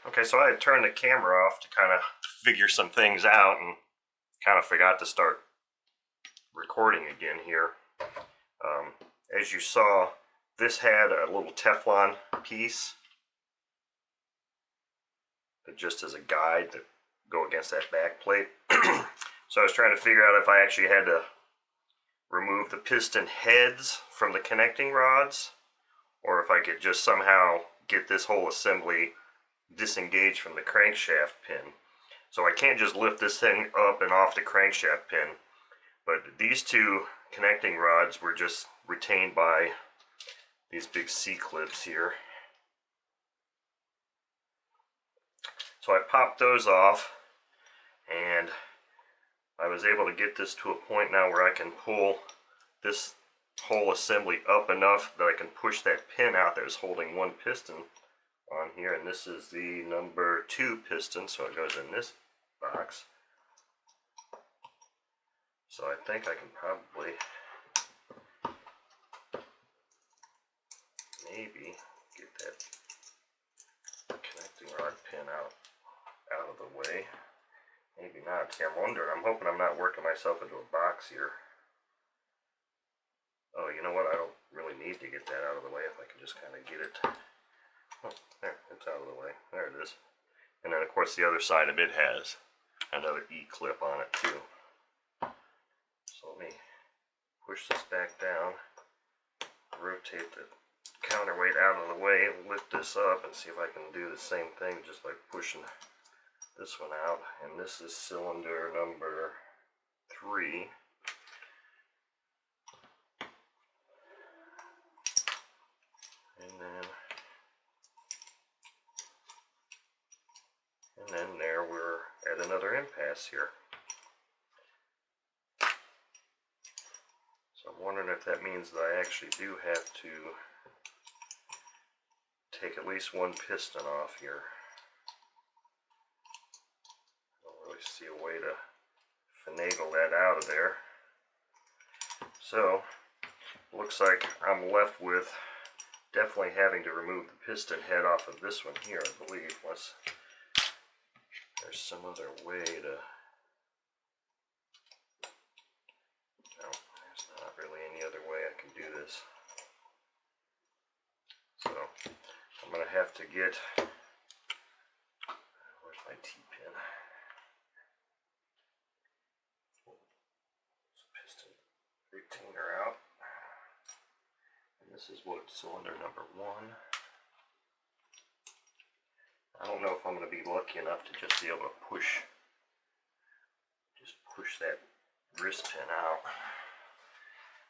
Okay, so I had turned the camera off to kind of figure some things out and kind of forgot to start recording again here. As you saw, this had a little Teflon piece that just as a guide to go against that back plate. So I was trying to figure out if I actually had to remove the piston heads from the connecting rods, or if I could just somehow get this whole assembly disengaged from the crankshaft pin. So I can't just lift this thing up and off the crankshaft pin, but these two connecting rods were just retained by these big C-clips here. So I popped those off, and I was able to get this to a point now where I can pull this whole assembly up enough that I can push that pin out that was holding one piston on here, and this is the number 2 piston, so it goes in this box. So I think I can probably maybe get that connecting rod pin out of the way. Maybe not. See, I'm wondering. I'm hoping I'm not working myself into a box here. Oh, you know what? I don't really need to get that out of the way if I can just kind of get it. Oh, there, it's out of the way. There it is. And then, of course, the other side of it has another E-clip on it, too. So let me push this back down, rotate the counterweight out of the way, lift this up, and see if I can do the same thing just by pushing this one out. And this is cylinder number 3. And then there we're at another impasse here. So I'm wondering if that means that I actually do have to take at least one piston off here. I don't really see a way to finagle that out of there. So looks like I'm left with definitely having to remove the piston head off of this one here, I believe, unless there's some other way to... No, there's not really any other way I can do this. So I'm going to have to get... Where's my T-pin? Piston retainer out. And this is what cylinder number 1. I don't know if I'm going to be lucky enough to just be able to push that wrist pin out.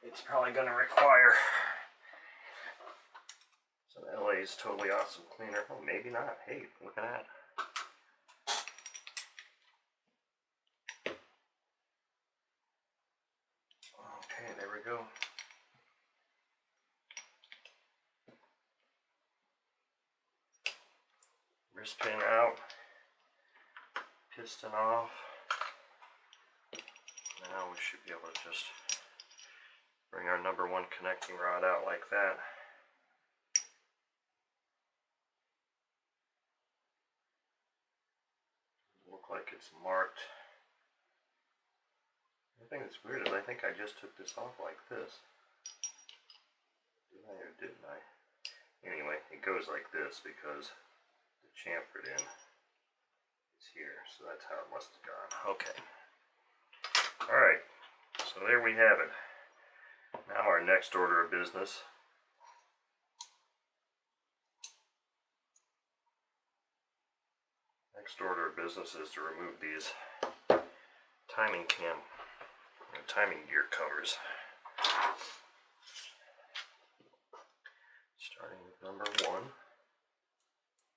It's probably going to require some LA's Totally Awesome cleaner. Oh, maybe not. Hey, look at that. Okay, there we go. Wrist pin out, piston off. Now we should be able to just bring our number 1 connecting rod out like that. Look like it's marked. The thing that's weird is I think I just took this off like this. Did I or didn't I? Anyway, it goes like this because the chamfered in is here, so that's how it must have gone. Okay. Alright, so there we have it. Now our next order of business. Next order of business is to remove these timing gear covers. Starting with number 1.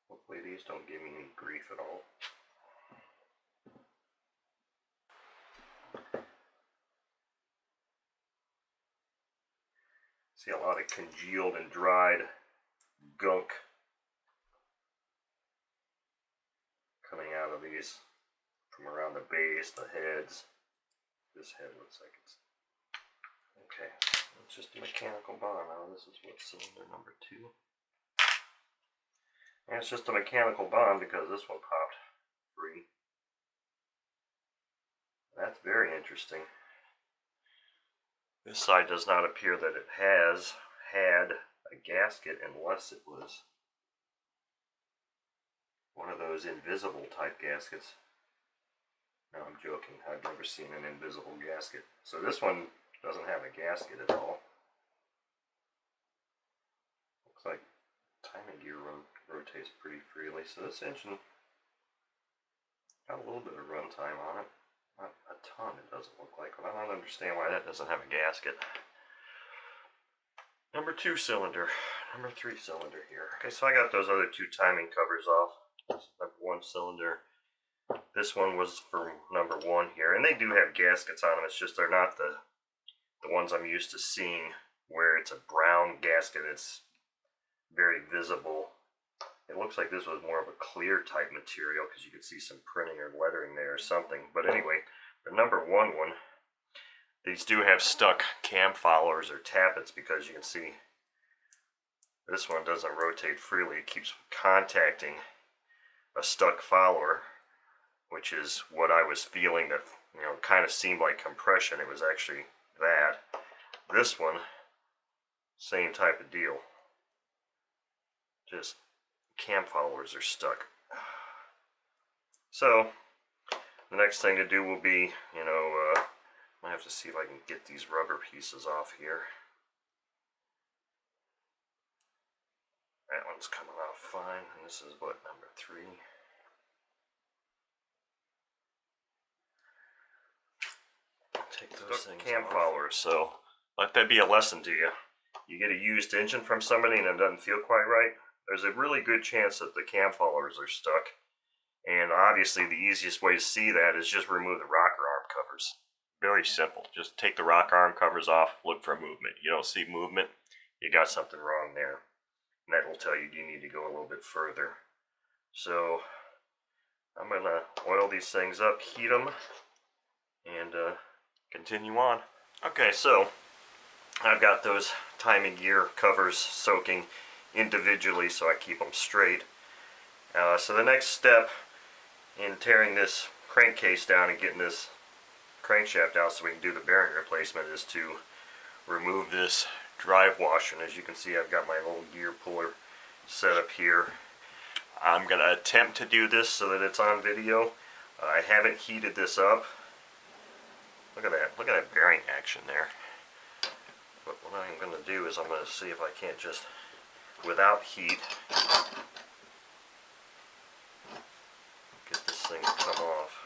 Hopefully these don't give me any grief at all. See a lot of congealed and dried gunk coming out of these from around the base, the heads. This head looks like it's okay. It's just a mechanical bar now. This is what cylinder number 2. And it's just a mechanical bond because this one popped free. That's very interesting. This side does not appear that it has had a gasket unless it was one of those invisible type gaskets. No, I'm joking. I've never seen an invisible gasket. So this one doesn't have a gasket at all. Looks like timing gear rotates pretty freely. So this engine got a little bit of run time on it. Not a ton, it doesn't look like, but I don't understand why that doesn't have a gasket. Number 2 cylinder, number 3 cylinder here. Okay, so I got those other 2 timing covers off. Number 1 cylinder. This one was for number 1 here, and they do have gaskets on them. It's just they're not the ones I'm used to seeing, where it's a brown gasket. It's very visible. It looks like this was more of a clear type material because you could see some printing or lettering there or something. But anyway, the number 1 one, these do have stuck cam followers or tappets because you can see this one doesn't rotate freely. It keeps contacting a stuck follower, which is what I was feeling that, you know, kind of seemed like compression. It was actually that. This one, same type of deal. Just cam followers are stuck. So the next thing to do will be, you know, I have to see if I can get these rubber pieces off here. That one's coming off fine, and this is what, number 3. Take those things cam followers, so let that be a lesson to you. You get a used engine from somebody and it doesn't feel quite right, there's a really good chance that the cam followers are stuck. And obviously the easiest way to see that is just remove the rocker arm covers. Very simple. Just take the rocker arm covers off, look for movement. You don't see movement, you got something wrong there. And that will tell you need to go a little bit further. So I'm going to oil these things up, heat them, and continue on. Okay, so I've got those timing gear covers soaking individually so I keep them straight. So the next step in tearing this crankcase down and getting this crankshaft out so we can do the bearing replacement is to remove this drive washer. And as you can see, I've got my little gear puller set up here. I'm going to attempt to do this so that it's on video. I haven't heated this up. Look at that bearing action there. But what I'm going to do is I'm going to see if I can't just, without heat, get this thing to come off.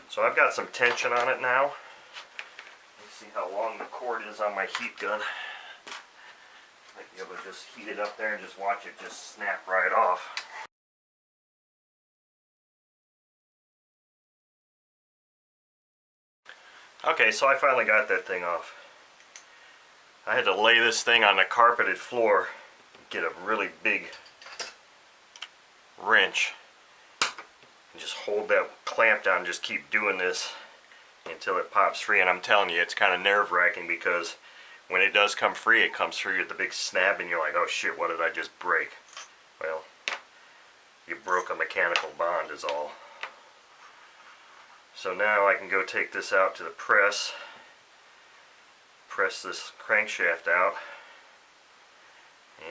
So I've got some tension on it now. Let's see how long the cord is on my heat gun. Might be able to just heat it up there and just watch it just snap right off. Okay, so I finally got that thing off. I had to lay this thing on a carpeted floor, get a really big wrench, and just hold that clamp down and just keep doing this until it pops free. And I'm telling you, it's kind of nerve-wracking because when it does come free, it comes free with a big snap and you're like, oh shit, what did I just break? Well, you broke a mechanical bond is all. So now I can go take this out to the press this crankshaft out,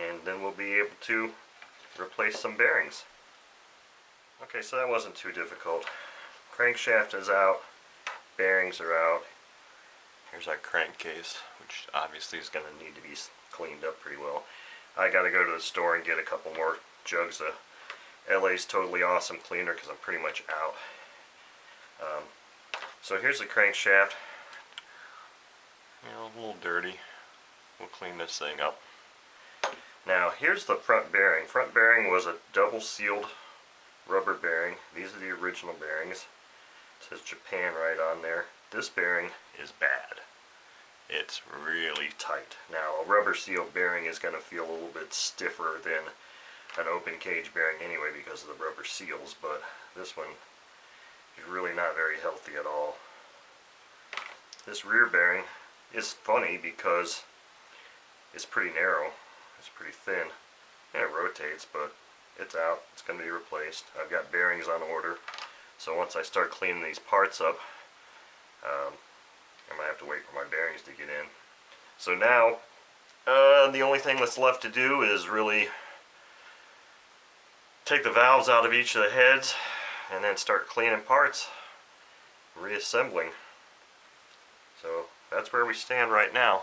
and then we'll be able to replace some bearings. Okay, so that wasn't too difficult. Crankshaft is out, bearings are out. Here's our crankcase, which obviously is going to need to be cleaned up pretty well. I got to go to the store and get a couple more jugs of LA's Totally Awesome cleaner because I'm pretty much out. So here's the crankshaft. You know, a little dirty. We'll clean this thing up. Now here's the front bearing. Front bearing was a double sealed rubber bearing. These are the original bearings. It says Japan right on there. This bearing is bad. It's really tight. Now a rubber sealed bearing is going to feel a little bit stiffer than an open cage bearing anyway because of the rubber seals, but this one is really not very healthy at all. This rear bearing is funny because is pretty narrow. It's pretty thin. And it rotates, but it's out. It's going to be replaced. I've got bearings on order. So once I start cleaning these parts up, I might have to wait for my bearings to get in. So now, the only thing that's left to do is really take the valves out of each of the heads and then start cleaning parts, reassembling. So that's where we stand right now.